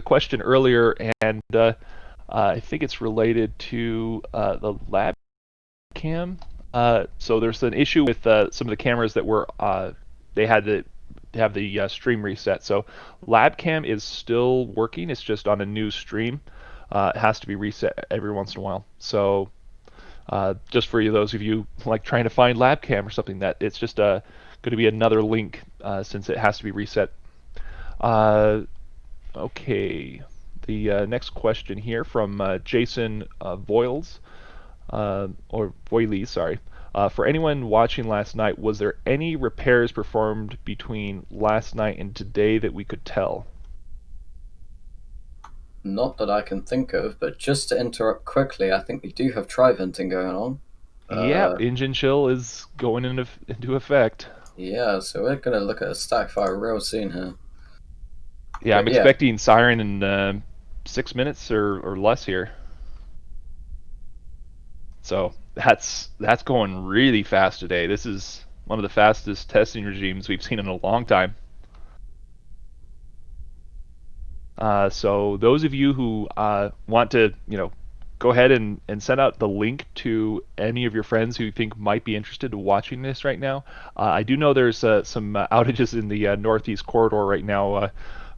question earlier, and I think it's related to the lab cam. So there's an issue with some of the cameras that were they had to have the stream reset. So lab cam is still working. It's just on a new stream. It has to be reset every once in a while. So just for you, those of you like trying to find lab cam or something, that it's just going to be another link since it has to be reset. Uh, okay. The next question here from Jason Voiles, or Voiles, sorry. For anyone watching last night, was there any repairs performed between last night and today that we could tell? Not that I can think of, but just to interrupt quickly, I think we do have tri-venting going on. Yeah, Uh, engine chill is going into effect. yeah, so we're gonna look at a stack fire real soon here. Yeah, I'm But yeah, expecting siren in 6 minutes or less here. So that's going really fast today. This is one of the fastest testing regimes we've seen in a long time. So those of you who want to, go ahead and send out the link to any of your friends who you think might be interested in watching this right now. I do know there's some outages in the Northeast corridor right now.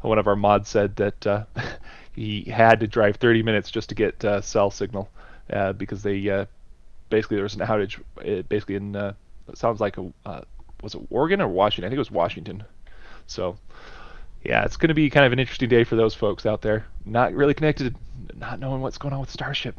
One of our mods said that he had to drive 30 minutes just to get cell signal because they basically there was an outage basically in it sounds like was it Oregon or Washington? I think it was Washington. So yeah, it's going to be kind of an interesting day for those folks out there, not really connected, not knowing what's going on with Starship.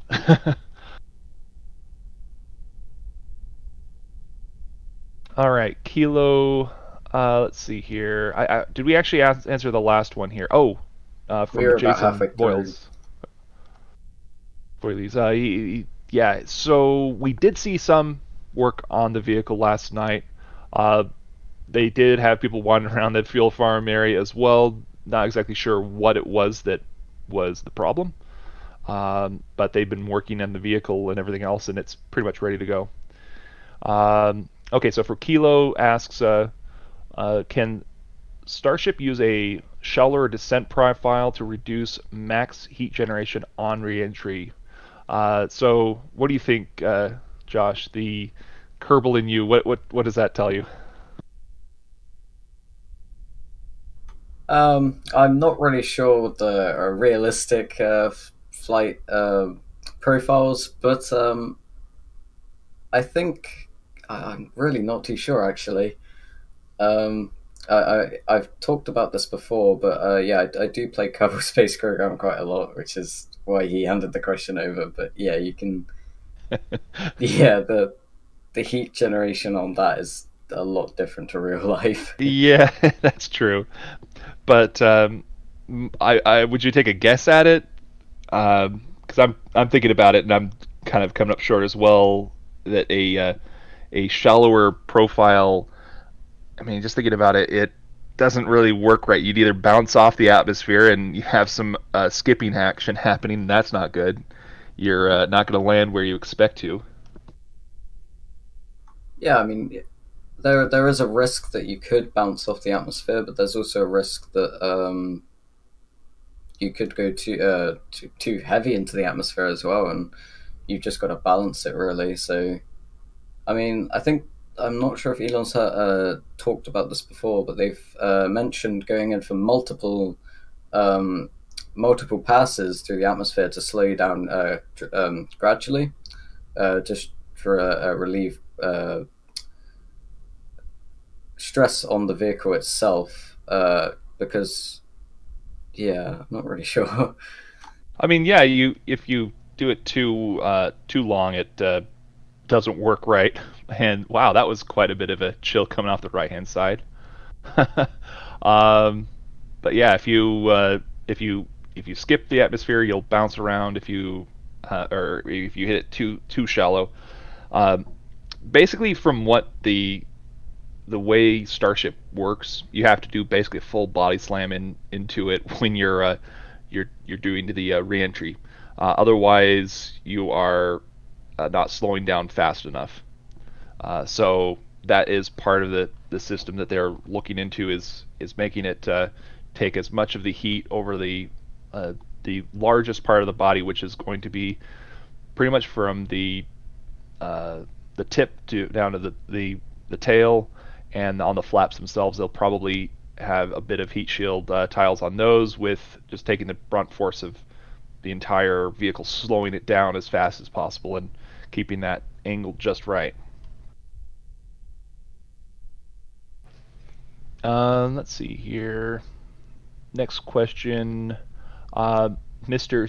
All right, Kilo. Let's see here. Did we actually answer the last one here? Oh, from we're about Jason halfway through. Boyles. Yeah, so we did see some work on the vehicle last night. Uh, they did have people wandering around the fuel farm area as well. Not exactly sure what it was that was the problem, but they've been working on the vehicle and everything else, and it's pretty much ready to go. Okay, so for Kilo asks, can Starship use a shallower descent profile to reduce max heat generation on reentry? So what do you think, Josh? The Kerbal in you, what does that tell you? I'm not really sure the realistic flight profiles, but I think I'm really not too sure actually. Um, I've talked about this before, but yeah, I do play Kerbal Space Program quite a lot, which is why he handed the question over. But yeah, you can. Yeah, the heat generation on that is a lot different to real life. Yeah, that's true. But I would you take a guess at it? Because I'm thinking about it and I'm kind of coming up short as well. That a shallower profile. I mean, just thinking about it, it doesn't really work right. You'd either bounce off the atmosphere and you have some skipping action happening, and that's not good. You're not going to land where you expect to. Yeah, I mean, there is a risk that you could bounce off the atmosphere, but there's also a risk that you could go too heavy into the atmosphere as well, and you've just got to balance it really. So, I mean, I think I'm not sure if Elon's talked about this before, but they've mentioned going in for um, multiple passes through the atmosphere to slow you down gradually, just for a relieve stress on the vehicle itself. Because yeah, I'm not really sure. I mean, yeah, you if you do it too long, it doesn't work right. And wow, that was quite a bit of a chill coming off the right hand side. um, but yeah, if you skip the atmosphere, you'll bounce around. If you or if you hit it too shallow, um, basically from what the way Starship works, you have to do basically a full body slam into it when you're doing the reentry. Otherwise, you are not slowing down fast enough. So that is part of the system that they're looking into is making it take as much of the heat over the the largest part of the body, which is going to be pretty much from uh, the tip to down to the tail, and on the flaps themselves, they'll probably have a bit of heat shield tiles on those, with just taking the brunt force of the entire vehicle, slowing it down as fast as possible and keeping that angle just right. Let's see here. Next question. Uh, Mr.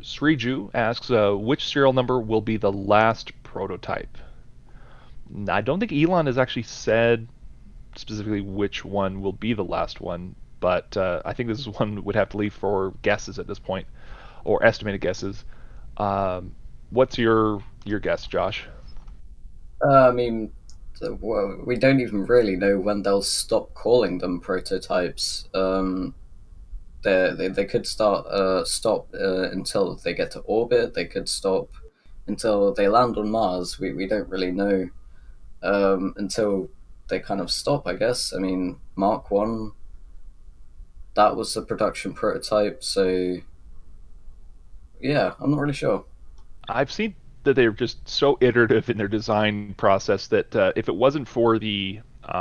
Sriju asks, which serial number will be the last prototype? I don't think Elon has actually said specifically which one will be the last one, but I think this is one would have to leave for guesses at this point, or estimated guesses. What's your guess, Josh? I mean, well, we don't even really know when they'll stop calling them prototypes. They could stop until they get to orbit. They could stop until they land on Mars. We don't really know until they kind of stop, I guess. I mean, Mark 1, that was the production prototype, so yeah, I'm not really sure. I've seen that they're just so iterative in their design process that if it wasn't for the